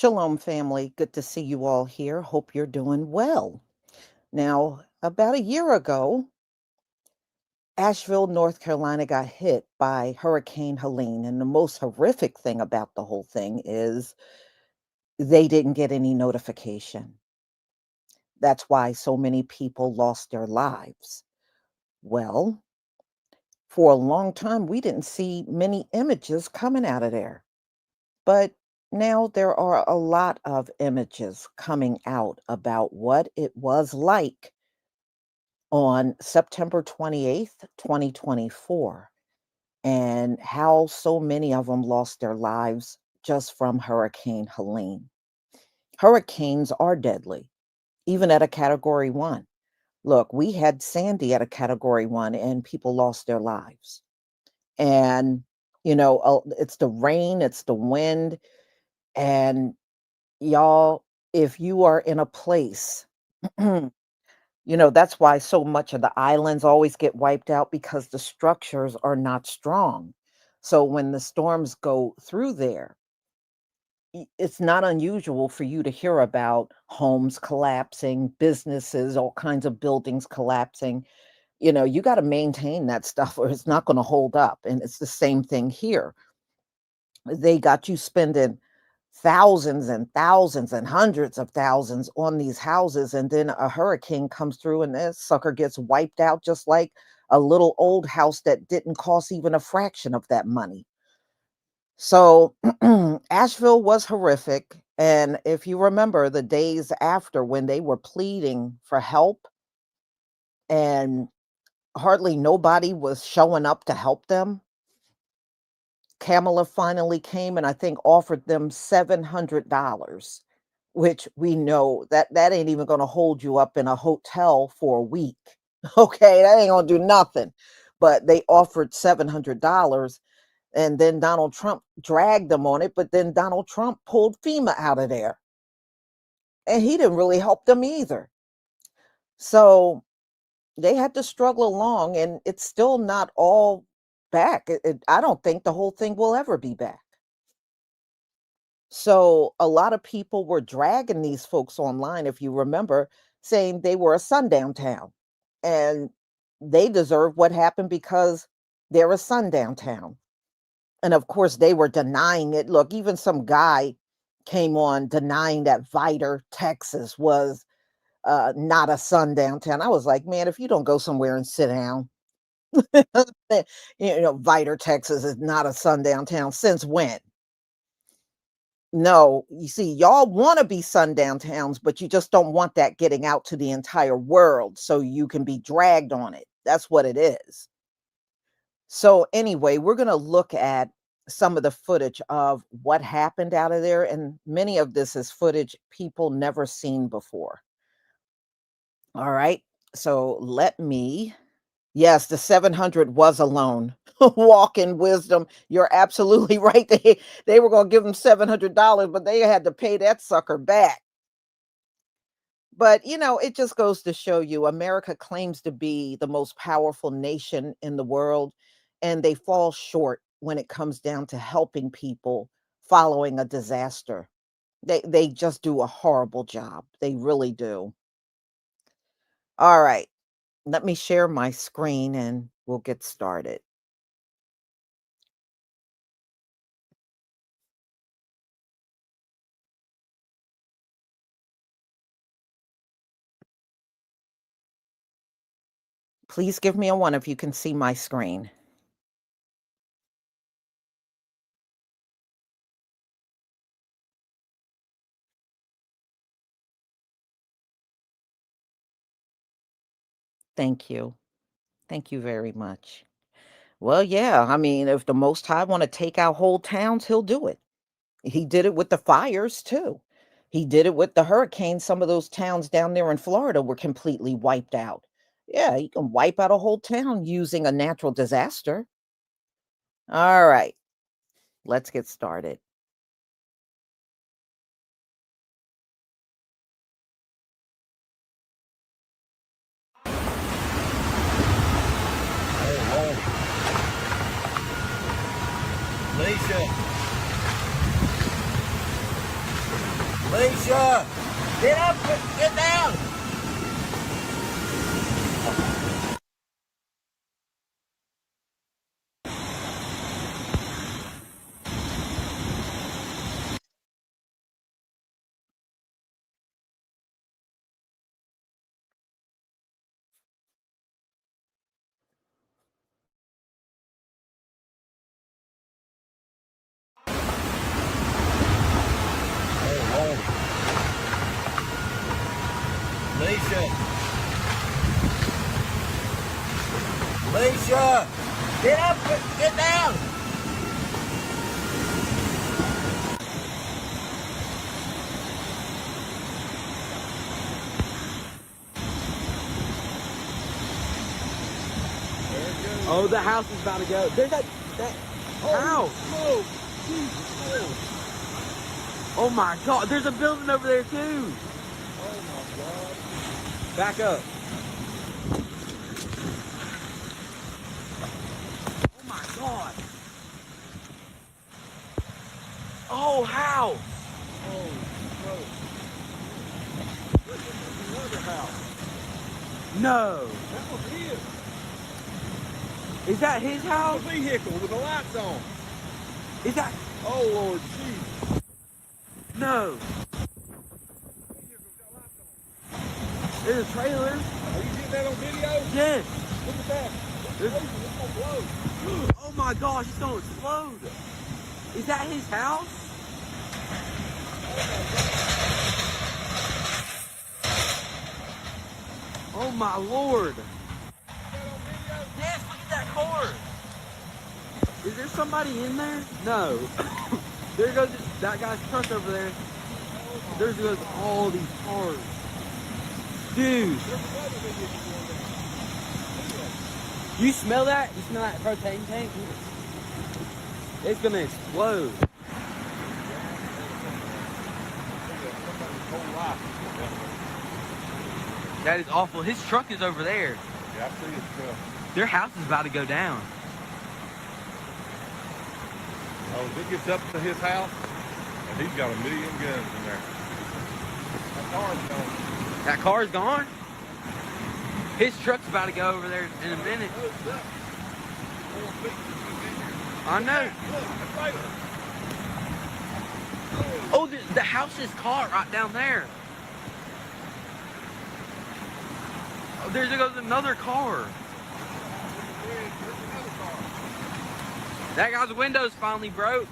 Shalom, family. Good to see you all here. Hope you're doing well. Now, about a year ago, Asheville, North Carolina got hit by Hurricane Helene. And the most horrific thing about the whole thing is they didn't get any notification. That's why so many people lost their lives. Well, for a long time, we didn't see many images coming out of there. But now there are a lot of images coming out about what it was like on September 28th, 2024, and how so many of them lost their lives just from Hurricane Helene. Hurricanes are deadly, even at a category 1. Look, we had Sandy at a category 1 and people lost their lives. And, it's the rain, it's the wind, and y'all, if you are in a place, that's why so much of the islands always get wiped out because the structures are not strong. So when the storms go through there, it's not unusual for you to hear about homes collapsing, businesses, all kinds of buildings collapsing. You got to maintain that stuff or it's not going to hold up. And it's the same thing here. They got you spending thousands and thousands and hundreds of thousands on these houses, and then a hurricane comes through and that sucker gets wiped out just like a little old house that didn't cost even a fraction of that money. So Asheville was horrific. And if you remember the days after when they were pleading for help and hardly nobody was showing up to help them, Kamala finally came and I think offered them $700, which we know that ain't even gonna hold you up in a hotel for a week. Okay, that ain't gonna do nothing. But they offered $700 and then Donald Trump dragged them on it, but then Donald Trump pulled FEMA out of there. And he didn't really help them either. So they had to struggle along and it's still not all back. I don't think the whole thing will ever be back. So a lot of people were dragging these folks online, if you remember, saying they were a sundown town and they deserve what happened because they're a sundown town. And of course, they were denying it. Look, even some guy came on denying that Vidor, Texas was not a sundown town. I was like, man, if you don't go somewhere and sit down, Vidor, Texas is not a sundown town. Since when? No, you see, y'all want to be sundown towns, but you just don't want that getting out to the entire world so you can be dragged on it. That's what it is. So, anyway, we're going to look at some of the footage of what happened out of there. And many of this is footage people never seen before. All right. So, yes, the 700 was a loan. Walk in wisdom. You're absolutely right. They were going to give them $700, but they had to pay that sucker back. But, it just goes to show you America claims to be the most powerful nation in the world, and they fall short when it comes down to helping people following a disaster. They just do a horrible job. They really do. All right. Let me share my screen and we'll get started. Please give me a 1 if you can see my screen. Thank you. Thank you very much. Well, yeah, I mean, if the Most High want to take out whole towns, he'll do it. He did it with the fires too. He did it with the hurricanes. Some of those towns down there in Florida were completely wiped out. Yeah, you can wipe out a whole town using a natural disaster. All right, let's get started. Alicia. Alicia, get up, get down. Alicia. Alicia, get up, get down. Oh, the house is about to go. There's that house. Oh, Jesus. Oh my God, there's a building over there too. Oh my God. Back up. Oh my God. Oh, house. Oh, bro. Look at another house. No. That was his. Is that his house? The vehicle with the lights on. Is that? Oh, Lord Jesus. No. There's a trailer. Are you getting that on video? Yes. Look at that. It's crazy. It's gonna blow. Oh my gosh, it's gonna explode. Is that his house? Oh my Lord. Yes, look at that car. Is there somebody in there? No. There goes that guy's truck over there. There goes all these cars. Dude. You smell that? You smell that propane tank? It's gonna explode. That is awful. His truck is over there. Yeah, I see his truck. Their house is about to go down. Oh, if it gets up to his house, and he's got 1 million guns in there. That car's gone. That car's gone? His truck's about to go over there in a minute. I know. Oh, the house is caught right down there. Oh, there goes another car. That guy's windows finally broke.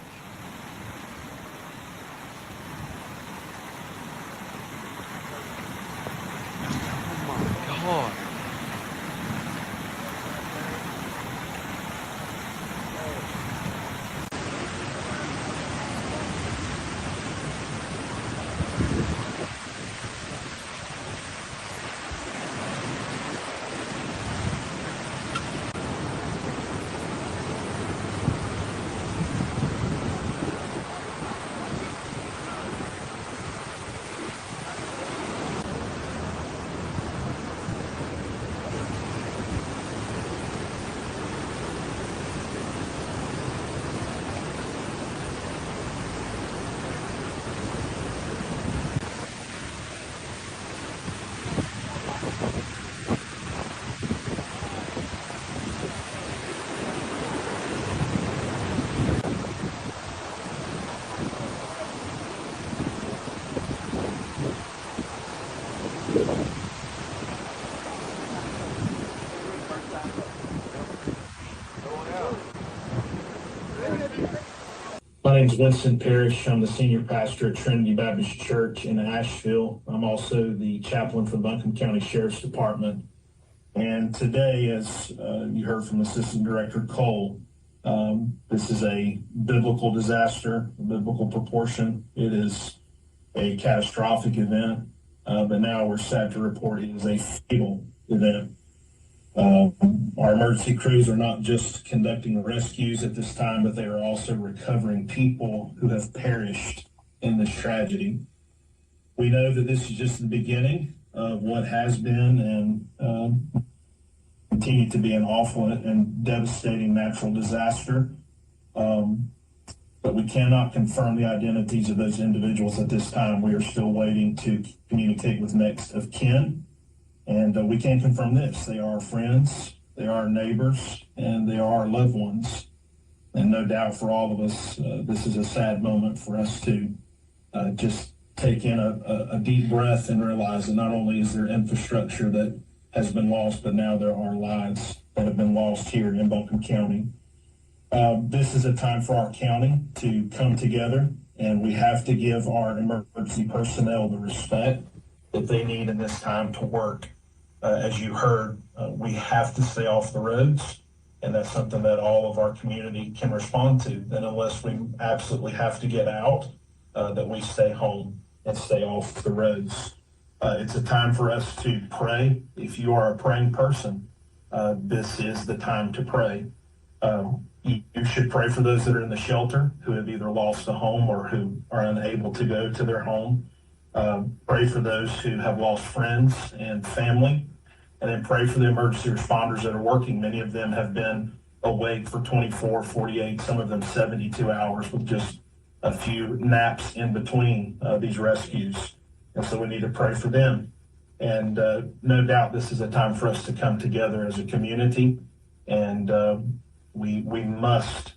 Oh my God. My name is Winston Parrish. I'm the senior pastor at Trinity Baptist Church in Asheville. I'm also the chaplain for the Buncombe County Sheriff's Department. And today, as you heard from Assistant Director Cole, this is a biblical disaster, a biblical proportion. It is a catastrophic event, but now we're sad to report it is a fatal event. Our emergency crews are not just conducting rescues at this time, but they are also recovering people who have perished in this tragedy. We know that this is just the beginning of what has been and continue to be an awful and devastating natural disaster. but we cannot confirm the identities of those individuals at this time. We are still waiting to communicate with next of kin, and we can confirm this. They are our friends, they are our neighbors, and they are our loved ones. And no doubt for all of us, this is a sad moment for us to just take in a deep breath and realize that not only is there infrastructure that has been lost, but now there are lives that have been lost here in Buncombe County. This is a time for our county to come together, and we have to give our emergency personnel the respect that they need in this time to work. As you heard, we have to stay off the roads. And that's something that all of our community can respond to. And unless we absolutely have to get out, that we stay home and stay off the roads. It's a time for us to pray. If you are a praying person, this is the time to pray. You should pray for those that are in the shelter who have either lost a home or who are unable to go to their home. Pray for those who have lost friends and family. And then pray for the emergency responders that are working. Many of them have been awake for 24, 48, some of them 72 hours with just a few naps in between these rescues. And so we need to pray for them. And no doubt this is a time for us to come together as a community. And we must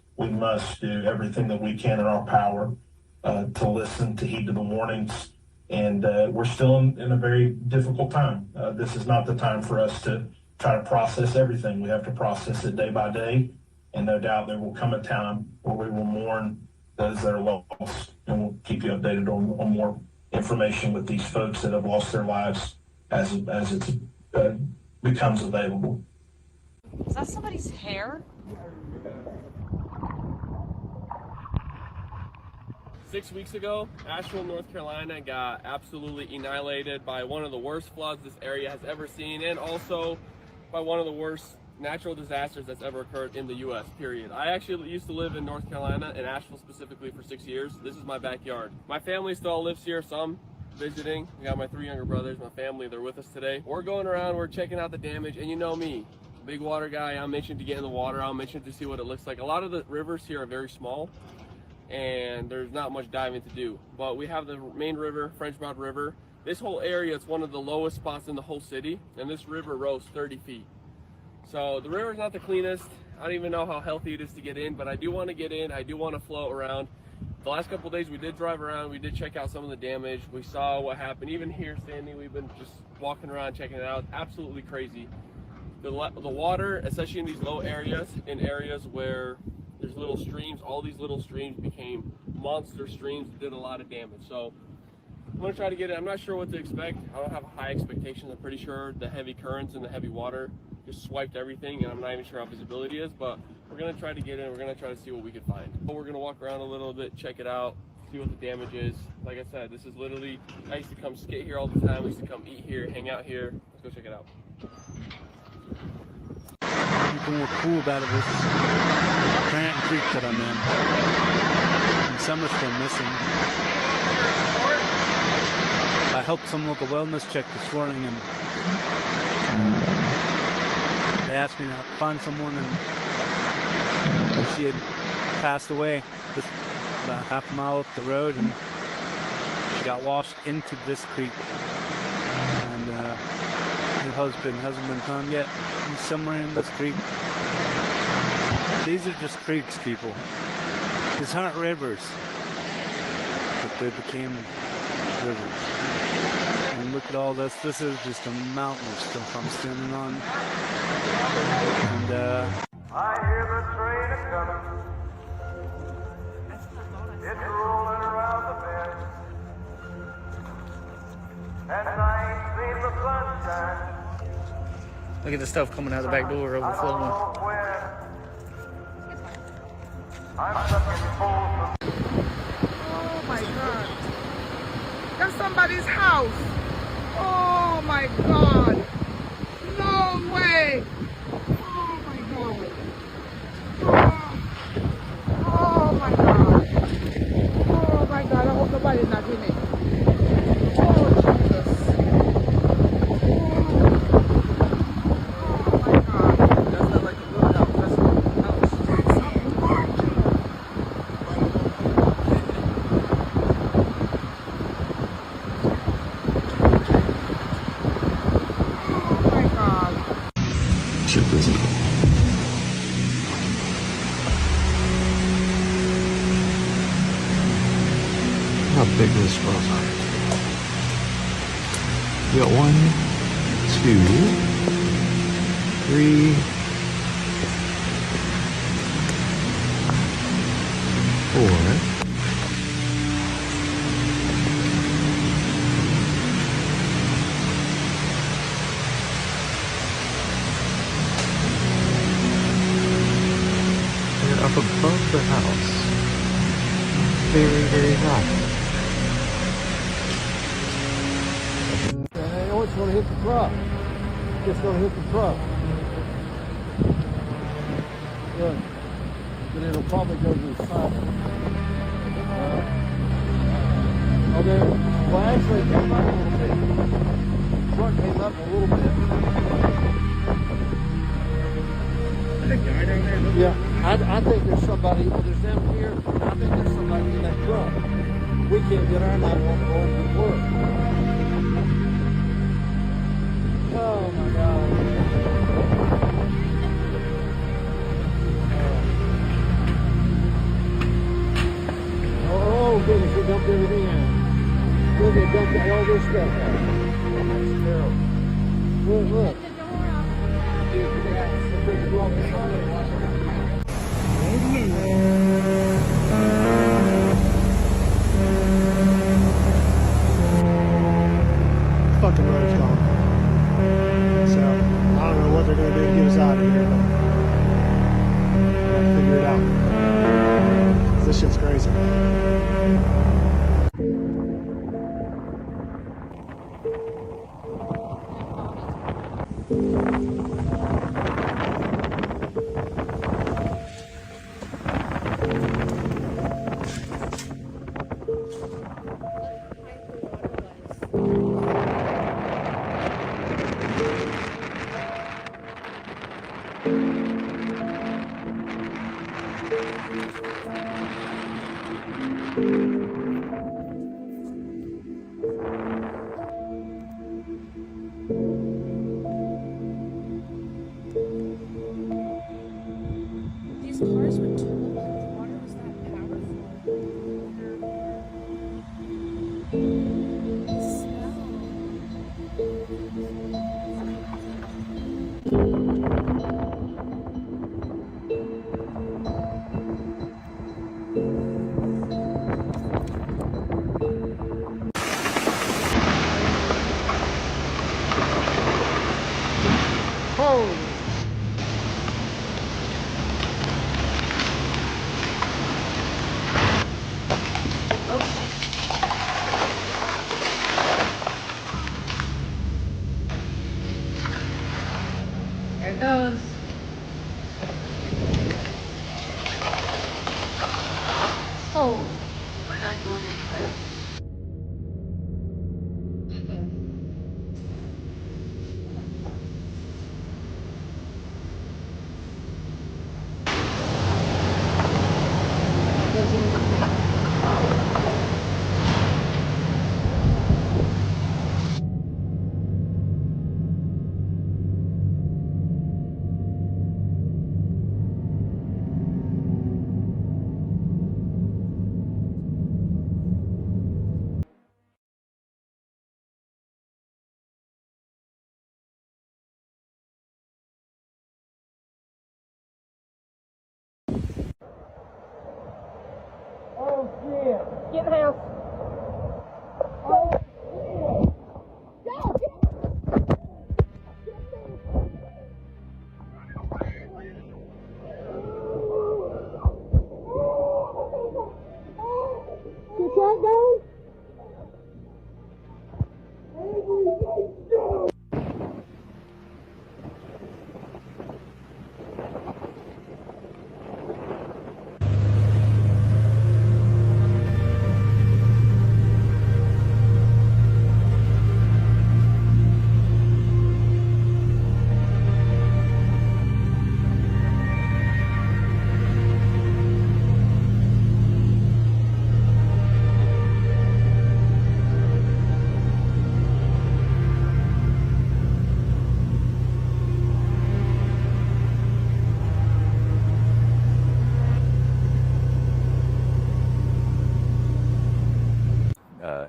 do everything that we can in our power to listen, to heed to the warnings. And we're still in a very difficult time. This is not the time for us to try to process everything. We have to process it day by day. And no doubt there will come a time where we will mourn those that are lost. And we'll keep you updated on more information with these folks that have lost their lives as it becomes available. Is that somebody's hair? 6 weeks ago, Asheville, North Carolina got absolutely annihilated by one of the worst floods this area has ever seen, and also by one of the worst natural disasters that's ever occurred in the U.S., period. I actually used to live in North Carolina, in Asheville specifically, for 6 years. This is my backyard. My family still lives here, some visiting. I got my 3 younger brothers, my family, they're with us today. We're going around, we're checking out the damage, and you know me, big water guy, I'm itching to get in the water, I'm itching to see what it looks like. A lot of the rivers here are very small, and there's not much diving to do. But we have the main river, French Broad River. This whole area is one of the lowest spots in the whole city, and this river rose 30 feet. So the river's not the cleanest. I don't even know how healthy it is to get in, but I do want to get in. I do want to float around. The last couple of days we did drive around, we did check out some of the damage. We saw what happened. Even here standing, we've been just walking around checking it out. Absolutely crazy. The water, especially in these low areas, in areas where there's little streams, all these little streams became monster streams, did a lot of damage. So I'm gonna try to get it. I'm not sure what to expect. I don't have high expectations. I'm pretty sure the heavy currents and the heavy water just swiped everything, and I'm not even sure how visibility is, but we're gonna try to get in. We're gonna try to see what we can find. But we're gonna walk around a little bit, check it out, see what the damage is. Like I said, this is literally, I used to come skate here all the time. We used to come eat here, hang out here. Let's go check it out. People were cooled out of this Grant Creek that I'm in, and some are still missing. I helped some local wellness check this morning, and they asked me to find someone, and she had passed away just about half a mile up the road, and she got washed into this creek. And her husband hasn't been found yet. He's somewhere in this creek. These are just creeks, people. These aren't rivers, but they became rivers. And look at all this. This is just a mountain of stuff I'm standing on. And I hear the train a-coming. It's rolling around the bend. And I ain't seen the sunshine. Look at the stuff coming out the back door overflowing. I'm stuck in full. Oh my God. That's somebody's house. Oh my God. No way. Oh my God. Oh my God. Oh my God. I hope nobody's not in it. Oh Jesus. How big this was. We got 1, 2, 3, 4. They're up above the house. Very, very high. I know it's going to hit the truck. It's going to hit the truck. Good. But it'll probably go to the side. Okay. Well, actually, it came up a little bit. The truck came up a little bit. Is there a guy down there? Yeah. I think there's somebody. There's them here. I think there's somebody in that truck. We can't get our 911 to work. Oh my God. Oh goodness, they dumped everything out. Look, they dumped all this stuff out. That's terrible. Look, look. Fucking road's gone. So, I don't know what they're going to do to get us out of here, but we gotta figure it out. 'Cause this shit's crazy. These cars were too water was that powerful. Holy. There it goes. Oh, we're not going anywhere. Oh shit. Get in the house. Oh shit. Go, get Get that down?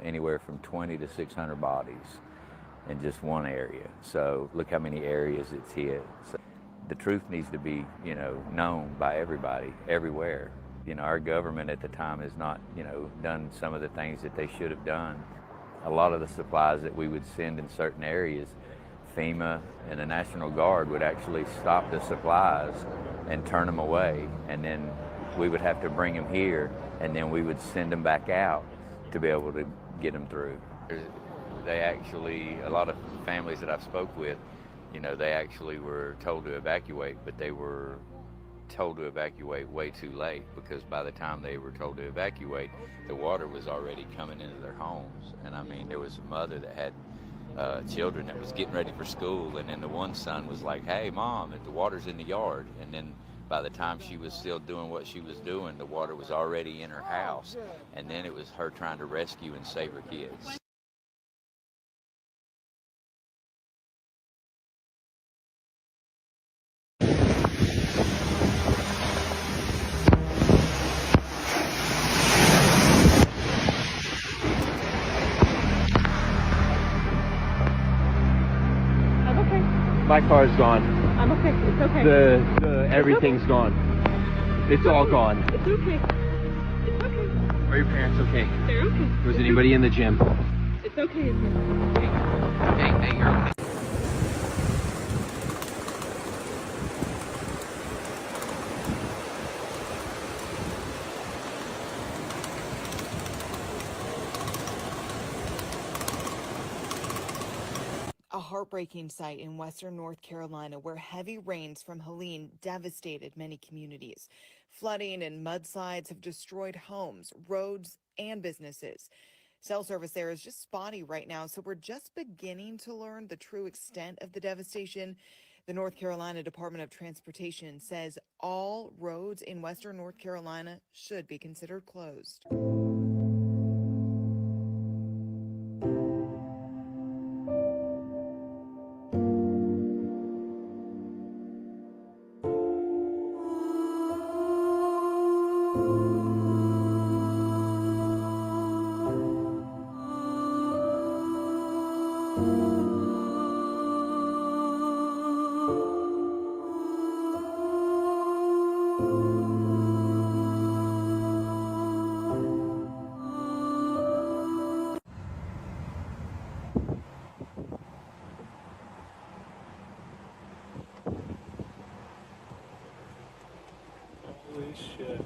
anywhere from 20 to 600 bodies in just one area. So look how many areas it's hit. So the truth needs to be, known by everybody, everywhere. Our government at the time has not, done some of the things that they should have done. A lot of the supplies that we would send in certain areas, FEMA and the National Guard would actually stop the supplies and turn them away, and then we would have to bring them here, and then we would send them back out to be able to get them through. They actually, a lot of families that I've spoke with, they actually were told to evacuate, but they were told to evacuate way too late, because by the time they were told to evacuate, the water was already coming into their homes. And I mean, there was a mother that had children that was getting ready for school, and then the one son was like, "Hey mom, the water's in the yard." And then by the time she was still doing what she was doing, the water was already in her house, and then it was her trying to rescue and save her kids. My car's gone. I'm okay. It's okay. The everything's gone. It's all gone. It's okay. It's okay. Are your parents okay? They're okay. Was anybody in the gym? It's okay. It's okay. Hey, you're okay. A heartbreaking sight in western North Carolina where heavy rains from Helene devastated many communities. Flooding and mudslides have destroyed homes, roads, and businesses. Cell service there is just spotty right now, so we're just beginning to learn the true extent of the devastation. The North Carolina Department of Transportation says all roads in western North Carolina should be considered closed. Holy shit.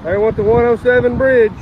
They want the 107 bridge.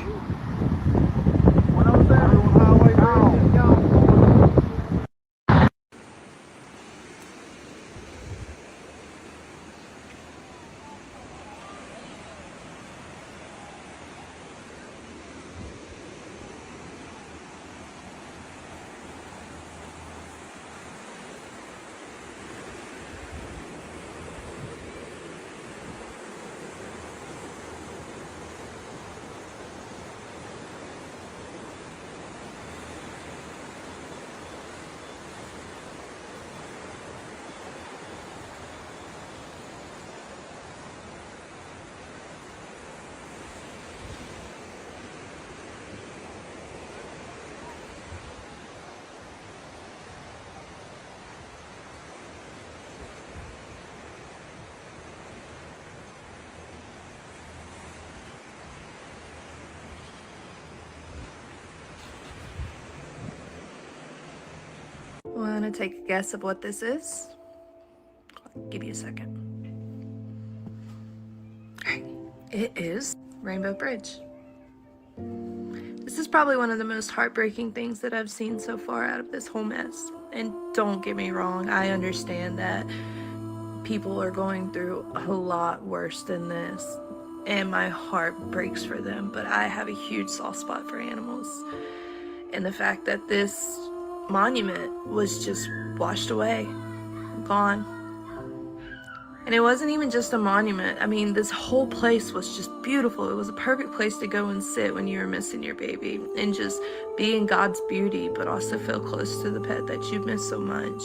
want to take a guess of what this is? I'll give you a second. It is Rainbow Bridge. This is probably one of the most heartbreaking things that I've seen so far out of this whole mess. And don't get me wrong, I understand that people are going through a lot worse than this, and my heart breaks for them, but I have a huge soft spot for animals. And the fact that this monument was just washed away, gone. And it wasn't even just a monument. I mean, this whole place was just beautiful. It was a perfect place to go and sit when you were missing your baby and just be in God's beauty, but also feel close to the pet that you miss so much.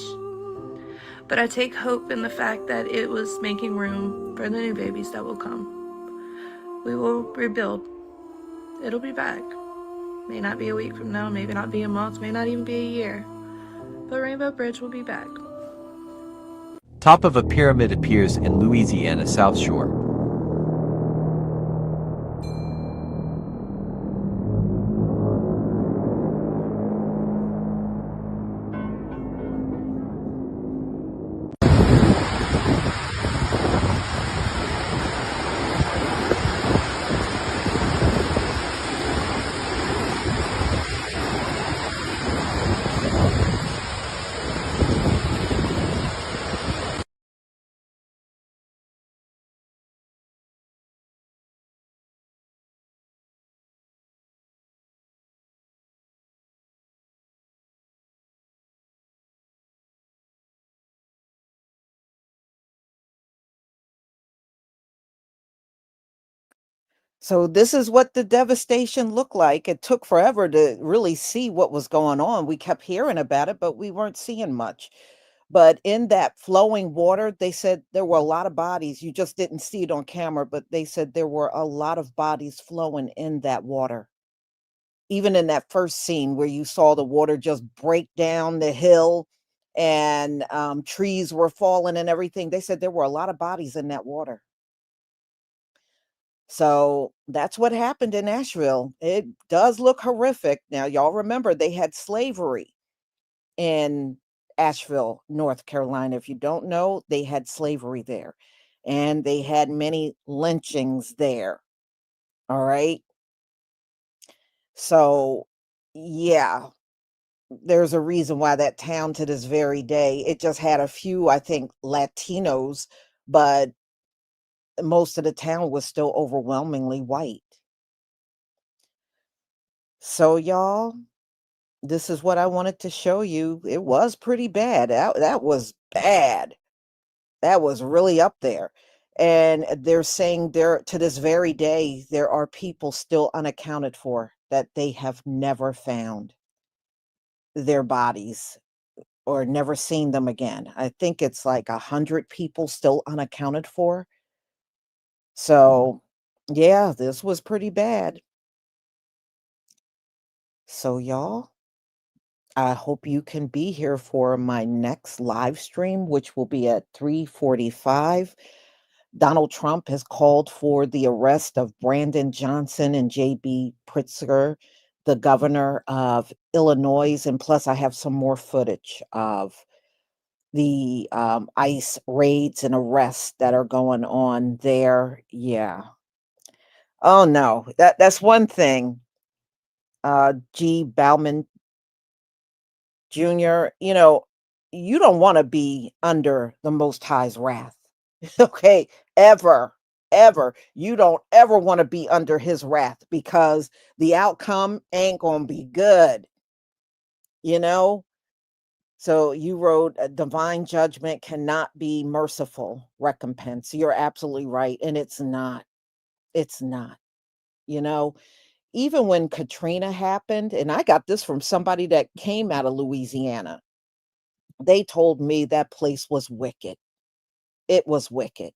But I take hope in the fact that it was making room for the new babies that will come. We will rebuild. It'll be back. May not be a week from now, maybe not be a month, may not even be a year. But Rainbow Bridge will be back. Top of a pyramid appears in Louisiana South Shore. So this is what the devastation looked like. It took forever to really see what was going on. We kept hearing about it, but we weren't seeing much. But in that flowing water, they said there were a lot of bodies. You just didn't see it on camera, but they said there were a lot of bodies flowing in that water. Even in that first scene where you saw the water just break down the hill and trees were falling and everything, they said there were a lot of bodies in that water. So that's what happened in Asheville. It does look horrific. Now, y'all remember they had slavery in Asheville, North Carolina. If you don't know, they had slavery there and they had many lynchings there. All right. So, yeah, there's a reason why that town to this very day, it just had a few, I think, Latinos, but most of the town was still overwhelmingly white. So, y'all, this is what I wanted to show you. It was pretty bad. That was bad. That was really up there. And they're saying there to this very day, there are people still unaccounted for that they have never found their bodies or never seen them again. I think it's like 100 people still unaccounted for. So, yeah, this was pretty bad. So, y'all, I hope you can be here for my next live stream, which will be at 3:45. Donald Trump has called for the arrest of Brandon Johnson and J.B. Pritzker, the governor of Illinois. And plus, I have some more footage of the ICE raids and arrests that are going on there. Yeah. Oh, no, that's one thing. G. Bauman Jr., you don't want to be under the Most High's wrath. Okay, ever, ever. You don't ever want to be under his wrath because the outcome ain't going to be good. So you wrote divine judgment cannot be merciful recompense. You're absolutely right. And it's not. It's not. Even when Katrina happened, and I got this from somebody that came out of Louisiana, they told me that place was wicked. It was wicked.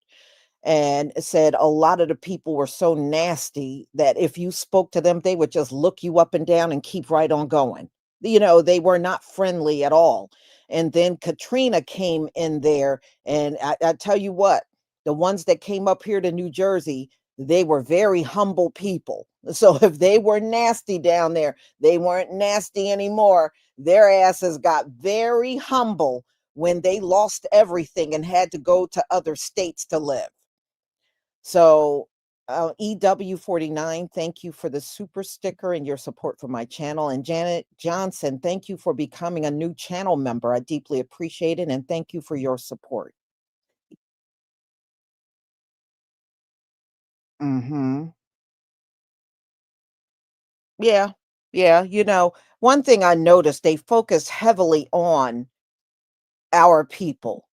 And said a lot of the people were so nasty that if you spoke to them, they would just look you up and down and keep right on going. They were not friendly at all. And then Katrina came in there, and I tell you what, the ones that came up here to New Jersey, they were very humble people. So if they were nasty down there, they weren't nasty anymore. Their asses got very humble when they lost everything and had to go to other states to live. So, EW49, thank you for the super sticker and your support for my channel. And Janet Johnson, thank you for becoming a new channel member. I deeply appreciate it. And thank you for your support. Mm-hmm. Yeah. Yeah. One thing I noticed, they focused heavily on our people.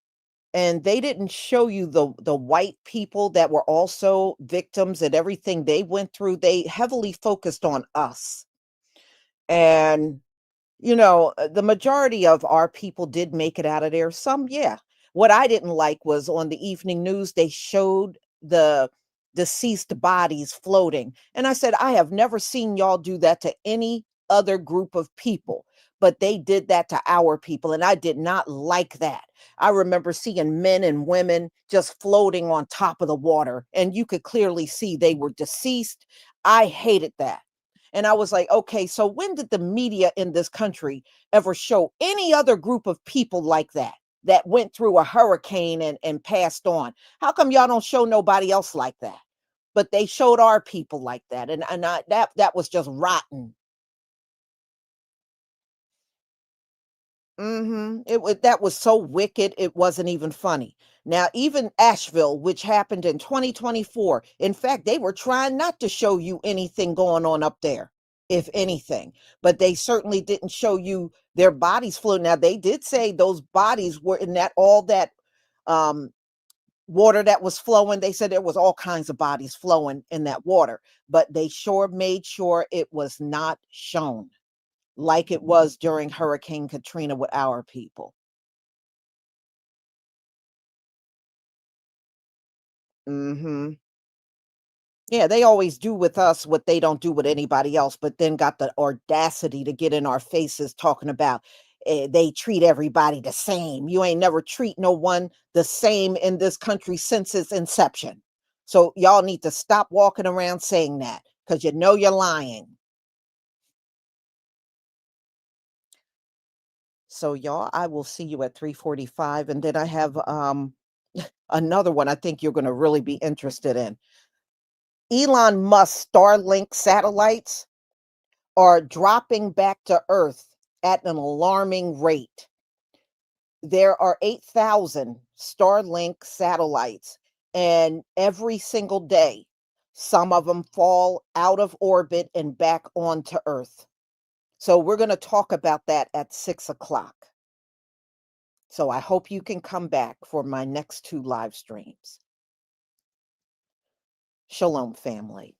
And they didn't show you the white people that were also victims and everything they went through. They heavily focused on us. And the majority of our people did make it out of there. Some, yeah. What I didn't like was on the evening news, they showed the deceased bodies floating. And I said, I have never seen y'all do that to any other group of people, but they did that to our people. And I did not like that. I remember seeing men and women just floating on top of the water, and you could clearly see they were deceased. I hated that. And I was like, okay, so when did the media in this country ever show any other group of people like that went through a hurricane and passed on? How come y'all don't show nobody else like that? But they showed our people like that. And that was just rotten. That was so wicked, it wasn't even funny. Now, even Asheville, which happened in 2024, in fact, they were trying not to show you anything going on up there, if anything, but they certainly didn't show you their bodies floating. Now, they did say those bodies were in all that um, water that was flowing. They said there was all kinds of bodies flowing in that water, but they sure made sure it was not shown like it was during Hurricane Katrina with our people. Mhm. Yeah, they always do with us what they don't do with anybody else, but then got the audacity to get in our faces talking about they treat everybody the same. You ain't never treat no one the same in this country since its inception. So y'all need to stop walking around saying that because you know you're lying. So y'all, I will see you at 3:45, and then I have another one I think you're going to really be interested in. Elon Musk Starlink satellites are dropping back to Earth at an alarming rate. There are 8,000 Starlink satellites, and every single day, some of them fall out of orbit and back onto Earth. So we're going to talk about that at 6 o'clock. So I hope you can come back for my next 2 live streams. Shalom, family.